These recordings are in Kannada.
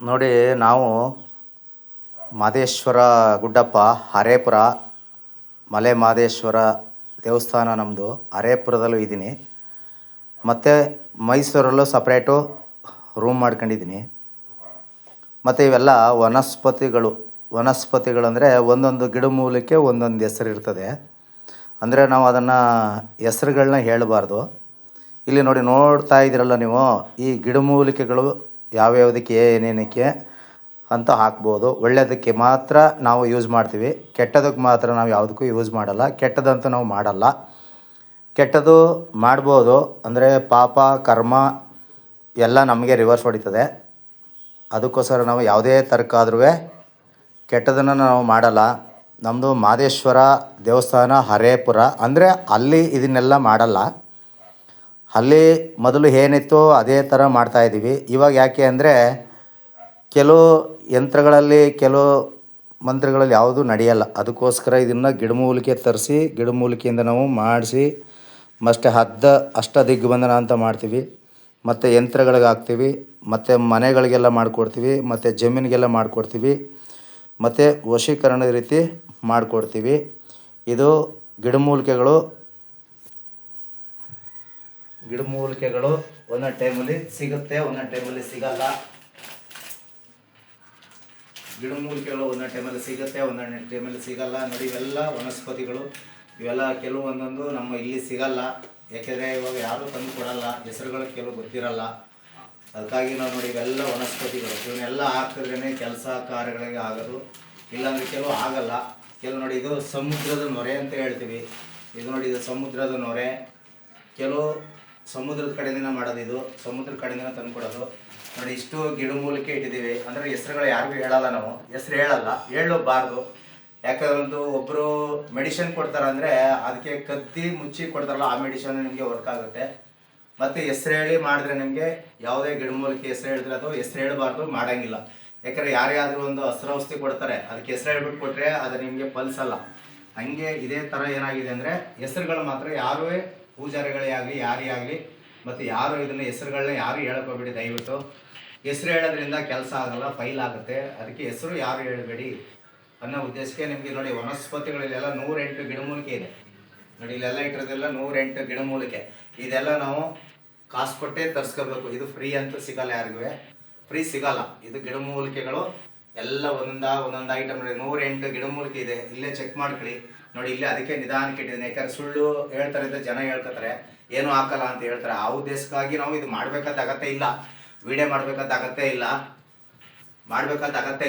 ನೋಡಿ, ನಾವು ಮಾದೇಶ್ವರ ಗುಡ್ಡಪ್ಪ ಹರೇಪುರ ಮಲೆ ಮಾದೇಶ್ವರ ದೇವಸ್ಥಾನ ನಮ್ಮದು ಹರೇಪುರದಲ್ಲೂ ಇದ್ದೀನಿ. ಮತ್ತು ಮೈಸೂರಲ್ಲೂ ಸಪ್ರೇಟು ರೂಮ್ ಮಾಡ್ಕೊಂಡಿದ್ದೀನಿ. ಮತ್ತು ಇವೆಲ್ಲ ವನಸ್ಪತಿಗಳಂದರೆ ಒಂದೊಂದು ಗಿಡಮೂಲಿಕೆ ಒಂದೊಂದು ಹೆಸರು ಇರ್ತದೆ. ಅಂದರೆ ನಾವು ಅದನ್ನು ಹೆಸ್ರುಗಳನ್ನ ಹೇಳಬಾರ್ದು. ಇಲ್ಲಿ ನೋಡಿ, ನೋಡ್ತಾ ಇದ್ದೀರಲ್ಲ ನೀವು, ಈ ಗಿಡಮೂಲಿಕೆಗಳು ಯಾವ್ಯಾವುದಕ್ಕೆ ಏನೇನಕ್ಕೆ ಅಂತ ಹಾಕ್ಬೋದು. ಒಳ್ಳೆಯದಕ್ಕೆ ಮಾತ್ರ ನಾವು ಯೂಸ್ ಮಾಡ್ತೀವಿ, ಕೆಟ್ಟದಕ್ಕೆ ಮಾತ್ರ ನಾವು ಯಾವುದಕ್ಕೂ ಯೂಸ್ ಮಾಡಲ್ಲ. ಕೆಟ್ಟದಂತೂ ನಾವು ಮಾಡಲ್ಲ. ಕೆಟ್ಟದು ಮಾಡ್ಬೋದು ಅಂದರೆ ಪಾಪ ಕರ್ಮ ಎಲ್ಲ ನಮಗೆ ರಿವರ್ಸ್ ಹೊಡಿತದೆ. ಅದಕ್ಕೋಸ್ಕರ ನಾವು ಯಾವುದೇ ತರ್ಕಾದ್ರೂ ಕೆಟ್ಟದನ್ನು ನಾವು ಮಾಡಲ್ಲ. ನಮ್ಮದು ಮಾದೇಶ್ವರ ದೇವಸ್ಥಾನ ಹರೇಪುರ, ಅಂದರೆ ಅಲ್ಲಿ ಇದನ್ನೆಲ್ಲ ಮಾಡಲ್ಲ. ಅಲ್ಲಿ ಮೊದಲು ಏನಿತ್ತು ಅದೇ ಥರ ಮಾಡ್ತಾಯಿದ್ದೀವಿ. ಇವಾಗ ಯಾಕೆ ಅಂದರೆ ಕೆಲವು ಯಂತ್ರಗಳಲ್ಲಿ ಕೆಲವು ಮಂತ್ರಗಳಲ್ಲಿ ಯಾವುದೂ ನಡೆಯಲ್ಲ. ಅದಕ್ಕೋಸ್ಕರ ಇದನ್ನು ಗಿಡಮೂಲಿಕೆ ತರಿಸಿ ಗಿಡಮೂಲಿಕೆಯಿಂದ ನಾವು ಮಾಡಿಸಿ ಮತ್ತೆ ಅಷ್ಟದಿಗ್ಬಂಧನ ಅಂತ ಮಾಡ್ತೀವಿ. ಮತ್ತು ಯಂತ್ರಗಳಿಗೆ ಹಾಕ್ತೀವಿ, ಮತ್ತು ಮನೆಗಳಿಗೆಲ್ಲ ಮಾಡಿಕೊಡ್ತೀವಿ, ಮತ್ತು ಜಮೀನಿಗೆಲ್ಲ ಮಾಡಿಕೊಡ್ತೀವಿ, ಮತ್ತು ವಶೀಕರಣದ ರೀತಿ ಮಾಡಿಕೊಡ್ತೀವಿ. ಇದು ಗಿಡಮೂಲಿಕೆಗಳು ಒಂದೊಂದು ಟೈಮಲ್ಲಿ ಸಿಗುತ್ತೆ, ಒಂದೊಂದು ಟೈಮಲ್ಲಿ ಸಿಗಲ್ಲ. ಗಿಡಮೂಲಿಕೆಗಳು ಒಂದೊಂದು ಟೈಮಲ್ಲಿ ಸಿಗುತ್ತೆ, ಒಂದೊಂದು ಟೈಮಲ್ಲಿ ಸಿಗಲ್ಲ. ನೋಡಿ, ಇವೆಲ್ಲ ವನಸ್ಪತಿಗಳು. ಇವೆಲ್ಲ ಕೆಲವೊಂದೊಂದು ನಮ್ಮ ಇಲ್ಲಿ ಸಿಗಲ್ಲ. ಯಾಕೆಂದರೆ ಇವಾಗ ಯಾರೂ ತಂದು ಕೊಡಲ್ಲ, ಹೆಸರುಗಳು ಕೆಲವು ಗೊತ್ತಿರಲ್ಲ. ಅದಕ್ಕಾಗಿ ನಾವು ನೋಡಿ, ಇವೆಲ್ಲ ವನಸ್ಪತಿಗಳು. ಇವನ್ನೆಲ್ಲ ಹಾಕಿದ್ರೇ ಕೆಲಸ ಕಾರ್ಯಗಳಿಗೆ ಆಗೋದು. ಇಲ್ಲಾಂದರೆ ಕೆಲವು ಆಗಲ್ಲ. ಕೆಲವು ನೋಡಿ, ಇದು ಸಮುದ್ರದ ನೊರೆ ಅಂತ ಹೇಳ್ತೀವಿ. ಇದು ನೋಡಿ, ಇದು ಸಮುದ್ರದ ನೊರೆ. ಕೆಲವು ಸಮುದ್ರದ ಕಡೆಯಿಂದ ಮಾಡೋದು, ಇದು ಸಮುದ್ರದ ಕಡೆಯಿಂದ ತಂದು ಕೊಡೋದು. ನೋಡಿ, ಇಷ್ಟು ಗಿಡಮೂಲಿಕೆ ಇಟ್ಟಿದ್ದೀವಿ. ಅಂದರೆ ಹೆಸರುಗಳು ಯಾರಿಗೂ ಹೇಳಲ್ಲ, ನಾವು ಹೆಸರು ಹೇಳಲ್ಲ, ಹೇಳಬಾರ್ದು. ಯಾಕಂದ್ರೆ ಒಬ್ಬರು ಮೆಡಿಷನ್ ಕೊಡ್ತಾರೆ ಅಂದರೆ ಅದಕ್ಕೆ ಕದ್ದಿ ಮುಚ್ಚಿ ಕೊಡ್ತಾರಲ್ಲ, ಆ ಮೆಡಿಷನ್ ನಿಮಗೆ ವರ್ಕ್ ಆಗುತ್ತೆ. ಮತ್ತು ಹೆಸರು ಹೇಳಿ ಮಾಡಿದ್ರೆ ನಿಮಗೆ ಯಾವುದೇ ಗಿಡಮೂಲಿಕೆ ಹೆಸರು ಹೇಳಿದ್ರೆ ಅದು ಹೆಸರು ಹೇಳಬಾರ್ದು, ಮಾಡೋಂಗಿಲ್ಲ. ಯಾಕಂದರೆ ಯಾರ್ಯಾದರೂ ಒಂದು ಔಷಧಿ ಕೊಡ್ತಾರೆ, ಅದಕ್ಕೆ ಹೆಸರು ಹೇಳ್ಬಿಟ್ಟು ಕೊಟ್ಟರೆ ಅದು ನಿಮಗೆ ಫಲಿಸಲ್ಲ. ಹಂಗೆ ಇದೇ ಥರ ಏನಾಗಿದೆ ಅಂದರೆ ಹೆಸರುಗಳು ಮಾತ್ರ ಯಾರೂ ಪೂಜಾರಿಗಳೇ ಆಗಲಿ ಯಾರೇ ಆಗಲಿ ಮತ್ತು ಯಾರು ಇದನ್ನು ಹೆಸರುಗಳನ್ನ ಯಾರು ಹೇಳ್ಕೊಬೇಡಿ ದಯವಿಟ್ಟು. ಹೆಸರು ಹೇಳೋದ್ರಿಂದ ಕೆಲಸ ಆಗಲ್ಲ, ಫೈಲ್ ಆಗುತ್ತೆ. ಅದಕ್ಕೆ ಹೆಸರು ಯಾರು ಹೇಳಬೇಡಿ ಅನ್ನೋ ಉದ್ದೇಶಕ್ಕೆ ನಿಮಗೆ ನೋಡಿ, ವನಸ್ಪತಿಗಳಲ್ಲೆಲ್ಲ 108 ಗಿಡಮೂಲಿಕೆ ಇದೆ. ನೋಡಿ, ಇಲ್ಲೆಲ್ಲ ಇಟ್ಟಿರೋದೆಲ್ಲ 108 ಗಿಡಮೂಲಿಕೆ. ಇದೆಲ್ಲ ನಾವು ಕಾಸು ಕೊಟ್ಟೇ ತರಿಸ್ಕೋಬೇಕು. ಇದು ಫ್ರೀ ಅಂತೂ ಸಿಗಲ್ಲ, ಯಾರಿಗೂ ಫ್ರೀ ಸಿಗಲ್ಲ. ಇದು ಗಿಡಮೂಲಿಕೆಗಳು ಎಲ್ಲ ಒಂದೊಂದು ಐಟಮ್. ನೋಡಿ, 108 ಗಿಡಮೂಲಿಕೆ ಇದೆ. ಇಲ್ಲೇ ಚೆಕ್ ಮಾಡ್ಕೊಳ್ಳಿ. ನೋಡಿ, ಇಲ್ಲೇ ಅದಕ್ಕೆ ನಿಧಾನಕ್ಕೆ ಇಟ್ಟಿದ್ದೀನಿ. ಯಾಕಂದರೆ ಸುಳ್ಳು ಹೇಳ್ತಾರೆ ಅಂತ ಜನ ಹೇಳ್ಕೊತಾರೆ, ಏನೂ ಹಾಕಲ್ಲ ಅಂತ ಹೇಳ್ತಾರೆ. ಆ ಉದ್ದೇಶಕ್ಕಾಗಿ ನಾವು ಇದು ಮಾಡಬೇಕಾದ ಅಗತ್ಯ ಇಲ್ಲ, ವಿಡಿಯೋ ಮಾಡಬೇಕಾದ ಅಗತ್ಯ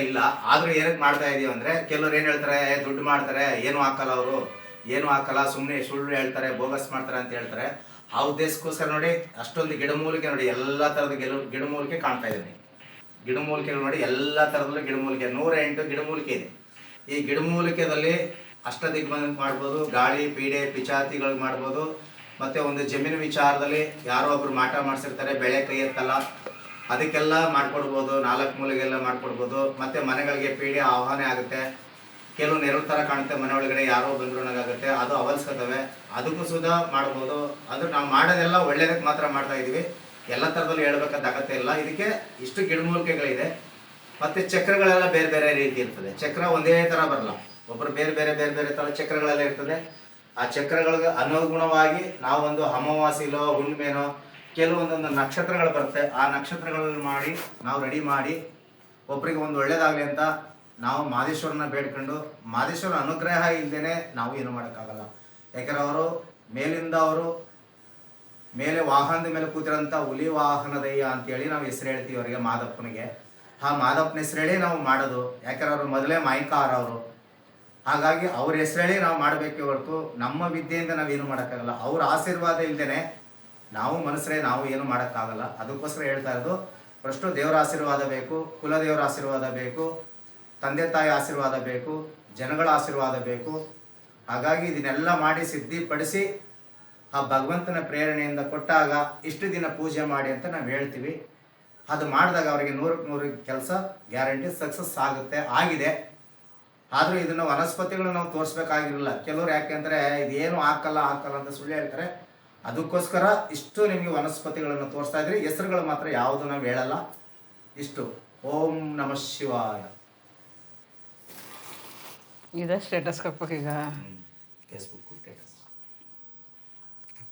ಇಲ್ಲ. ಆದರೂ ಏನಕ್ಕೆ ಮಾಡ್ತಾ ಇದೀವಿ ಅಂದರೆ ಕೆಲವ್ರು ಏನು ಹೇಳ್ತಾರೆ, ದುಡ್ಡು ಮಾಡ್ತಾರೆ, ಏನೂ ಹಾಕಲ್ಲ, ಅವರು ಏನೂ ಹಾಕಲ್ಲ, ಸುಮ್ಮನೆ ಸುಳ್ಳು ಹೇಳ್ತಾರೆ, ಬೋಗಸ್ ಮಾಡ್ತಾರೆ ಅಂತ ಹೇಳ್ತಾರೆ. ಆ ಉದ್ದೇಶಕ್ಕೋಸ್ಕರ ನೋಡಿ, ಅಷ್ಟೊಂದು ಗಿಡಮೂಲಿಕೆ ನೋಡಿ, ಎಲ್ಲ ಥರದ ಗಿಡಮೂಲಿಕೆ ಕಾಣ್ತಾ ಇದ್ದೀನಿ. ಗಿಡಮೂಲಿಕೆಗಳು ನೋಡಿ, ಎಲ್ಲ ಥರದಲ್ಲೂ ಗಿಡಮೂಲಿಕೆ 108 ಗಿಡಮೂಲಿಕೆ ಇದೆ. ಈ ಗಿಡಮೂಲಿಕೆಯಲ್ಲಿ ಅಷ್ಟದಿಗ್ಬಂಧನ ಮಾಡ್ಬೋದು, ಗಾಳಿ ಪೀಡೆ ಪಿಚಾತಿಗಳಿಗೆ ಮಾಡ್ಬೋದು. ಮತ್ತು ಒಂದು ಜಮೀನು ವಿಚಾರದಲ್ಲಿ ಯಾರೋ ಒಬ್ರು ಮಾಟ ಮಾಡಿಸಿರ್ತಾರೆ, ಬೆಳೆ ಕೈ ಎತ್ತಲ್ಲ, ಅದಕ್ಕೆಲ್ಲ ಮಾಡಿಕೊಡ್ಬೋದು. 4 ಮೂಲೆಗೆಲ್ಲ ಮಾಡಿಕೊಡ್ಬೋದು. ಮತ್ತು ಮನೆಗಳಿಗೆ ಪೀಡೆ ಆಹ್ವಾನ ಆಗುತ್ತೆ. ಕೆಲವು ನೆರಳು ಥರ ಕಾಣುತ್ತೆ, ಮನೆ ಒಳಗಡೆ ಯಾರೋ ಬಂದರೂ ಆಗುತ್ತೆ, ಅದು ಅವಲ್ಸ್ಕೊತವೆ, ಅದಕ್ಕೂ ಸುಧಾ ಮಾಡ್ಬೋದು. ಅದು ನಾವು ಮಾಡೋದೆಲ್ಲ ಒಳ್ಳೆಯದಕ್ಕೆ ಮಾತ್ರ ಮಾಡ್ತಾಯಿದ್ದೀವಿ. ಎಲ್ಲ ಥರದಲ್ಲೂ ಹೇಳ್ಬೇಕಾದ ಅಗತ್ಯ ಇಲ್ಲ. ಇದಕ್ಕೆ ಇಷ್ಟು ಗಿಡಮೂಲಿಕೆಗಳಿದೆ. ಮತ್ತು ಚಕ್ರಗಳೆಲ್ಲ ಬೇರೆ ಬೇರೆ ರೀತಿ ಇರ್ತದೆ. ಚಕ್ರ ಒಂದೇ ಥರ ಬರಲ್ಲ, ಒಬ್ಬರು ಬೇರೆ ಬೇರೆ ಥರ ಚಕ್ರಗಳೆಲ್ಲ ಇರ್ತದೆ. ಆ ಚಕ್ರಗಳಿಗೆ ಅನುಗುಣವಾಗಿ ನಾವೊಂದು ಅಮಾವಾಸ್ಯೆಲೋ ಹುಣ್ಣಿಮೆನೋ ಕೆಲವೊಂದೊಂದು ನಕ್ಷತ್ರಗಳು ಬರುತ್ತೆ. ಆ ನಕ್ಷತ್ರಗಳಲ್ಲಿ ಮಾಡಿ ನಾವು ರೆಡಿ ಮಾಡಿ ಒಬ್ಬರಿಗೆ ಒಂದು ಒಳ್ಳೇದಾಗಲಿ ಅಂತ ನಾವು ಮಾದೇಶ್ವರನ ಬೇಡ್ಕೊಂಡು, ಮಾದೇಶ್ವರ ಅನುಗ್ರಹ ಇಲ್ಲದೇ ನಾವು ಏನು ಮಾಡೋಕ್ಕಾಗಲ್ಲ. ಯಾಕಂದರೆ ಅವರು ಮೇಲೆ ವಾಹನದ ಮೇಲೆ ಕೂತಿರೋಂಥ ಹುಲಿ ವಾಹನದಯ್ಯ ಅಂತೇಳಿ ನಾವು ಹೆಸರು ಹೇಳ್ತೀವಿ ಅವರಿಗೆ, ಮಾದಪ್ಪನಿಗೆ. ಆ ಮಾದಪ್ಪನ ಹೆಸರು ಹೇಳಿ ನಾವು ಮಾಡೋದು. ಯಾಕಂದ್ರೆ ಅವರು ಮೊದಲೇ ಮಾಯಕಾರ ಅವರು. ಹಾಗಾಗಿ ಅವ್ರ ಹೆಸರು ಹೇಳಿ ನಾವು ಮಾಡಬೇಕೇ ಹೊರತು ನಮ್ಮ ವಿದ್ಯೆಯಿಂದ ನಾವೇನು ಮಾಡೋಕ್ಕಾಗಲ್ಲ. ಅವ್ರ ಆಶೀರ್ವಾದ ಇಲ್ಲದೇ ನಾವು ಮನಸ್ಸರೇ ನಾವು ಏನು ಮಾಡೋಕ್ಕಾಗಲ್ಲ. ಅದಕ್ಕೋಸ್ಕರ ಹೇಳ್ತಾ ಇರೋದು, ಫಸ್ಟು ದೇವರ ಆಶೀರ್ವಾದ ಬೇಕು, ಕುಲದೇವರ ಆಶೀರ್ವಾದ ಬೇಕು, ತಂದೆ ತಾಯಿ ಆಶೀರ್ವಾದ ಬೇಕು, ಜನಗಳ ಆಶೀರ್ವಾದ ಬೇಕು. ಹಾಗಾಗಿ ಇದನ್ನೆಲ್ಲ ಮಾಡಿ ಸಿದ್ಧಿಪಡಿಸಿ ಆ ಭಗವಂತನ ಪ್ರೇರಣೆಯಿಂದ ಕೊಟ್ಟಾಗ ಇಷ್ಟು ದಿನ ಪೂಜೆ ಮಾಡಿ ಅಂತ ನಾವು ಹೇಳ್ತೀವಿ. ಅದು ಮಾಡಿದಾಗ ಅವರಿಗೆ 100% ಕೆಲಸ ಗ್ಯಾರಂಟಿ ಸಕ್ಸಸ್ ಆಗಿದೆ. ಆದರೂ ಇದನ್ನು ವನಸ್ಪತಿಗಳು ನಾವು ತೋರಿಸ್ಬೇಕಾಗಿರಲಿಲ್ಲ. ಕೆಲವರು ಯಾಕೆಂದರೆ ಇದೇನು ಹಾಕಲ್ಲ ಅಂತ ಸುಳ್ಳು ಹೇಳ್ತಾರೆ. ಅದಕ್ಕೋಸ್ಕರ ಇಷ್ಟು ನಿಮಗೆ ವನಸ್ಪತಿಗಳನ್ನು ತೋರಿಸ್ತಾ ಇದ್ರಿ. ಹೆಸರುಗಳು ಮಾತ್ರ ಯಾವುದು ನಾವು ಹೇಳಲ್ಲ. ಇಷ್ಟು ಓಂ ನಮಃ ಶಿವಾಯ. ಇದೇ ಸ್ಟೇಟಸ್ ಹಾಕ್ಬೇಕು ಈಗ. ಫೇಸ್ಬುಕ್